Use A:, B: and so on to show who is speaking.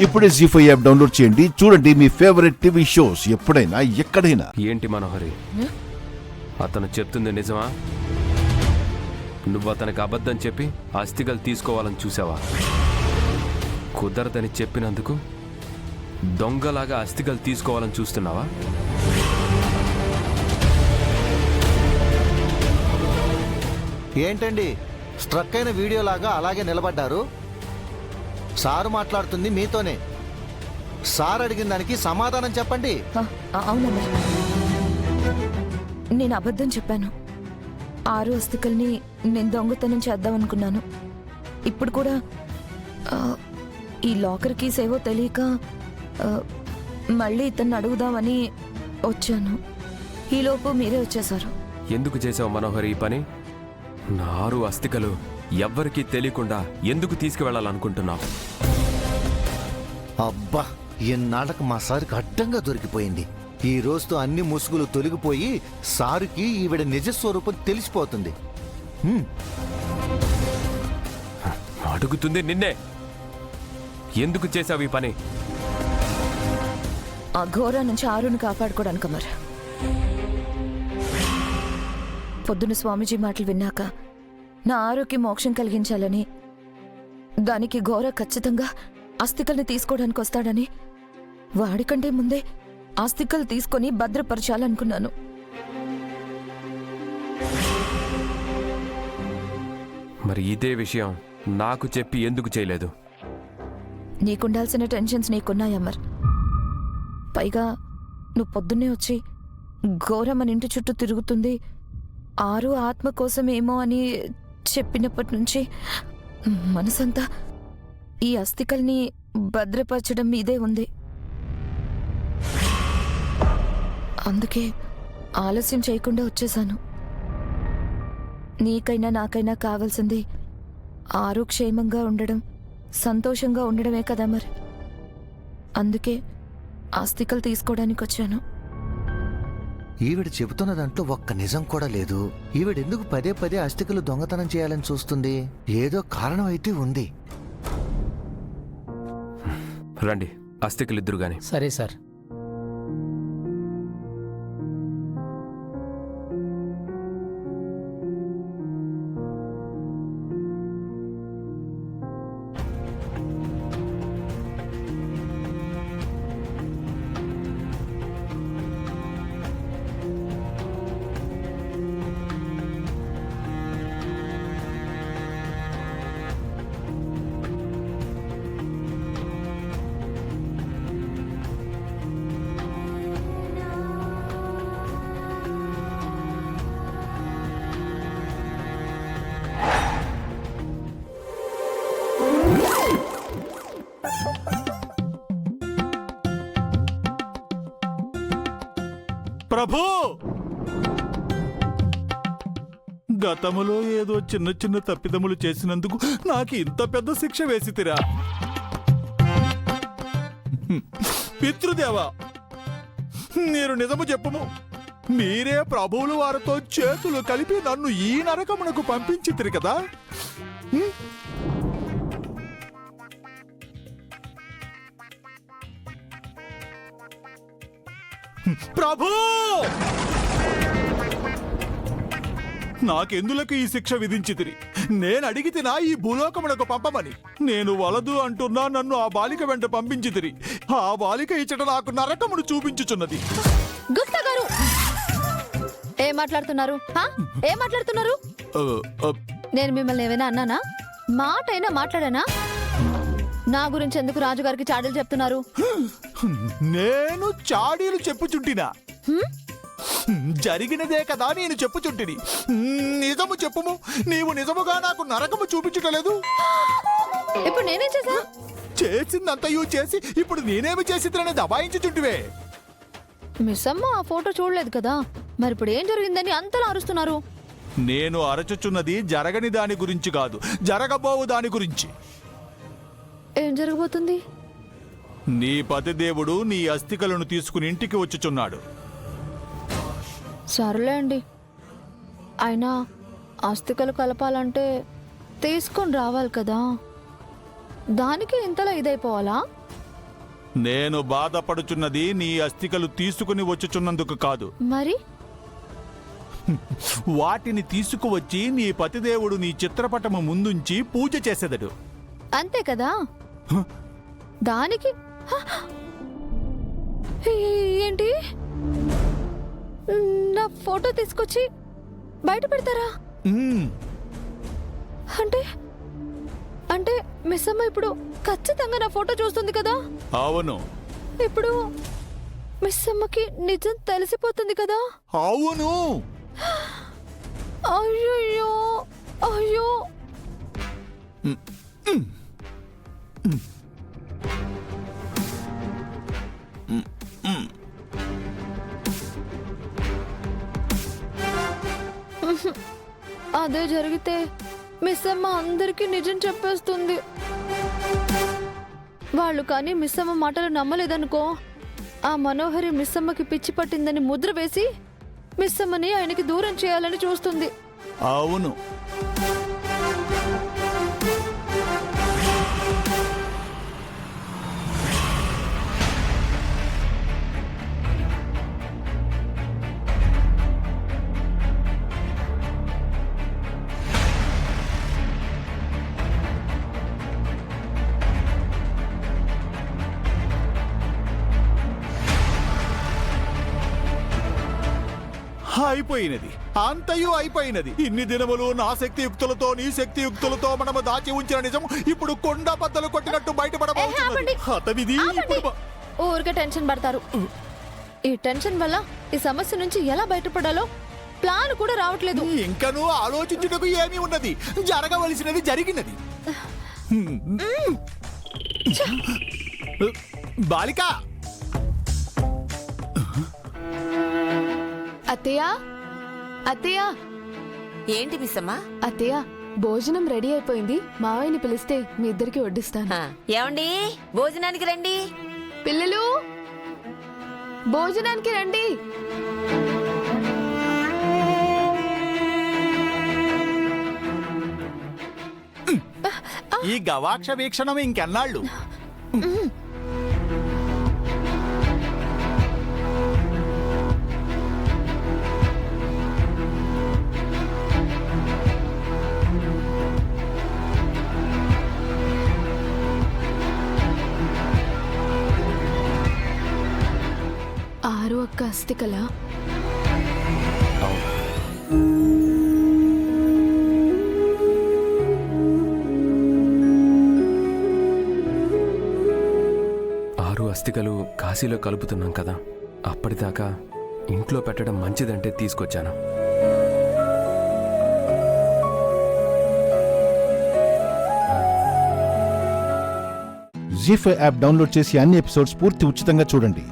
A: ఇప్పుడే జీ5 app download చేయండి. చూడండి మీ ఫేవరెట్ టీవీ షోస్ ఎప్పుడైనా ఎక్కడైనా.
B: ఏంటి మనోహరి, అతను చెప్తుంది నిజమా? నువ్వు అతనికి అబద్ధం చెప్పి అస్థికలు తీసుకోవాలని చూసావా? కుదరదని చెప్పినందుకు దొంగలాగా అస్థికలు తీసుకోవాలని చూస్తున్నావా?
C: ఏంటండి స్ట్రక్ అయిన వీడియోలాగా అలాగే నిలబడ్డారు? సారు మాట్లాడుతుంది మీతోనే. సార్ అడిగిన దానికి సమాధానం చెప్పండి.
D: అవునమ్మా, నేను అబద్ధం చెప్పాను. 6 అస్థికల్ని నేను దొంగతనం చేద్దామనుకున్నాను. ఇప్పుడు కూడా ఈ లాకర్ కీస్ ఏవో తెలియక మళ్ళీ ఇతన్ని అడుగుదామని వచ్చాను. ఈలోపు మీరే వచ్చేశారు.
B: ఎందుకు చేసావు మనోహరి ఈ పని? నా 6 అస్థికలు ఎవ్వరికీ తెలియకుండా ఎందుకు తీసుకువెళ్ళాలనుకుంటున్నావు?
C: అబ్బా, ఎన్నాళ్ళకు మా సార్కి అడ్డంగా దొరికిపోయింది. ఈ రోజుతో అన్ని ముసుగులు తొలగిపోయి సారుకి ఈవిడ నిజస్వరూపం తెలిసిపోతుంది.
B: అడుగుతుంది నిన్నే. ఎందుకు చేసావు ఈ పని?
D: ఆ ఘోర నుంచి ఆరుని కాపాడుకోవడానికి మరి. పొద్దున స్వామీజీ మాటలు విన్నాక నా ఆరుకి మోక్షం కలిగించాలని, దానికి ఘోర ఖచ్చితంగా అస్థికల్ని తీసుకోవడానికి వస్తాడని వాడికంటే ముందే అస్థికలు తీసుకొని భద్రపరచాలనుకున్నాను.
B: మరి ఇదే విషయం నాకు చెప్పి ఎందుకు చేయలేదు?
D: నీకుండాల్సిన టెన్షన్స్ నీకున్నాయమ్మర్. పైగా నువ్వు పొద్దున్నే వచ్చి ఘోర మన ఇంటి చుట్టూ తిరుగుతుంది, 6 ఆత్మ కోసమేమో అని చెప్పినప్పటి నుంచి మనసంతా ఈ అస్థికల్ని భద్రపరచడం మీదే ఉంది. అందుకే ఆలస్యం చేయకుండా వచ్చేశాను. నీకైనా నాకైనా కావాల్సింది 6 క్షేమంగా ఉండడం, సంతోషంగా ఉండడమే కదా మరి. అందుకే ఆస్తికలు తీసుకోవడానికి వచ్చాను.
C: ఈవిడ చెబుతున్న దాంట్లో ఒక్క నిజం కూడా లేదు. ఈవిడెందుకు పదే పదే అస్థికలు దొంగతనం చేయాలని చూస్తుంది? ఏదో కారణం అయితే ఉంది.
B: రండి, అస్థికలిద్దరు గాని.
E: సరే సార్.
F: ప్రభు, గతములో ఏదో చిన్న చిన్న తప్పిదములు చేసినందుకు నాకు ఇంత పెద్ద శిక్ష వేసితిరా? పితృదేవా, మీరు నిజము చెప్పుము. మీరే ప్రభువులు వారితో చేతులు కలిపి నన్ను ఈ నరకమునకు పంపించితిరి కదా? ప్రభు, నాకెందులకు ఈ శిక్ష విధించితిరి? నేను అడిగితినా ఈ భూలోకమునకు పంపమని? నేను వలదు అంటున్నా నన్ను ఆ బాలిక వెంట పంపించితిరి. ఆ బాలిక ఇచ్చట నాకు నరకమును చూపించుచున్నది.
G: గుప్తా గారు, ఏం మాట్లాడుతున్నారు? ఏం మాట్లాడుతున్నారు? నేను మిమ్మల్ని ఏమైనా అన్నానా? మాట అయినా మాట్లాడానా? నా గురించి ఎందుకు రాజుగారికి చాడీలు చెప్తున్నారు?
F: నేను చాడీలు చెప్పుచుంటినా? జరిగినదే కదా నేను చెప్పుచుంటిని. నిజము చెప్పుము. నీవు నిజముగా నాకు నరకము చూపించటలేదు.
G: ఇప్పుడు నేనేం చేశా?
F: చేసిందంతయూ చేసి ఇప్పుడు నేనేమి చేసిద్రని దబాయించుచుంటివే.
G: మిస్ అమ్మ ఆ ఫోటో చూడలేదు కదా, మరి ఇప్పుడు ఏం జరిగిందని అంతలా అరుస్తున్నారు?
F: నేను అరచుచున్నది జరగని దాని గురించి కాదు, జరగబోవు దాని గురించి.
G: ఏం జరగబోతుంది?
F: నీ పతిదేవుడు నీ అస్థికలను తీసుకుని ఇంటికి వచ్చుచున్నాడు.
G: సర్లే అండి, అయినా అస్థికలు కలపాలంటే తీసుకొని రావాలి కదా, దానికి ఇంతలా ఇదైపోవాలా?
F: నేను బాధపడుచున్నది నీ అస్థికలు తీసుకుని వచ్చుచున్నందుకు కాదు,
G: మరి
F: వాటిని తీసుకువచ్చి నీ పతిదేవుడు నీ చిత్రపటము ముందుంచి పూజ చేసేదడు.
G: అంతే కదా? దానికి ఏంటి, నా ఫోటో తీసుకొచ్చి బయట పెడతారా?
F: మ్మ్.
G: అంటే అంటే మిస్ అమ్మ ఇప్పుడు ఖచ్చితంగా నా ఫోటో చూస్తుంది కదా?
F: అవును
G: ఇప్పుడు మిస్ అమ్మకి నిజం తెలిసిపోతుంది కదా?
F: అవును.
G: అయ్యో అయ్యో, అదే జరిగితే మిస్ అమ్మ అందరికీ నిజం చెప్పేస్తుంది. వాళ్ళు కానీ మిస్ అమ్మ మాటలు నమ్మలేదనుకో, ఆ మనోహరి మిస్ అమ్మకి పిచ్చి పట్టిందని ముద్ర వేసి మిస్ అమ్మని ఆయనకి దూరం చేయాలని చూస్తుంది.
F: అవును. అయిపోయినది, అంతయు అయిపోయినది. ఇన్ని దినములు నా శక్తియుక్తులతో నీ శక్తియుక్తులతో మనము దాచి ఉంచిన నిజం ఇప్పుడు కొండ బద్దలు కొట్టినట్టు బయటపడబోతున్నది. అతనిది ఇప్పుడు
G: ఊరికే టెన్షన్ పడతారు. ఈ టెన్షన్ వల్ల ఈ సమస్య నుంచి ఎలా బయటపడాలో ప్లాన్ కూడా రావట్లేదు.
F: ఇంకనూ ఆలోచించుటకు ఏమి ఉన్నది? జరగవలసినది జరిగినది. బాలిక,
E: అత్తయ్య అత్తయ్య,
H: ఏంటి మిస్సమ్మా?
E: అత్తయ్య భోజనం రెడీ అయిపోయింది, మావయ్యని పిలిస్తే మీ ఇద్దరికి వడ్డిస్తాను.
H: ఏమండి, భోజనానికి రండి.
E: పిల్లలు భోజనానికి రండి.
F: ఈ గవాక్ష వీక్షణం ఇంకెన్నాళ్ళు?
E: ఆరు అక్క అస్థికల
B: ఆరు అస్థికలు కాశీలో కలుపుతున్నాం కదా, అప్పటిదాకా ఇంట్లో పెట్టడం మంచిదంటే తీసుకొచ్చాను.
A: జీ5 యాప్ డౌన్లోడ్ చేసి అన్ని ఎపిసోడ్స్ పూర్తి ఉచితంగా చూడండి.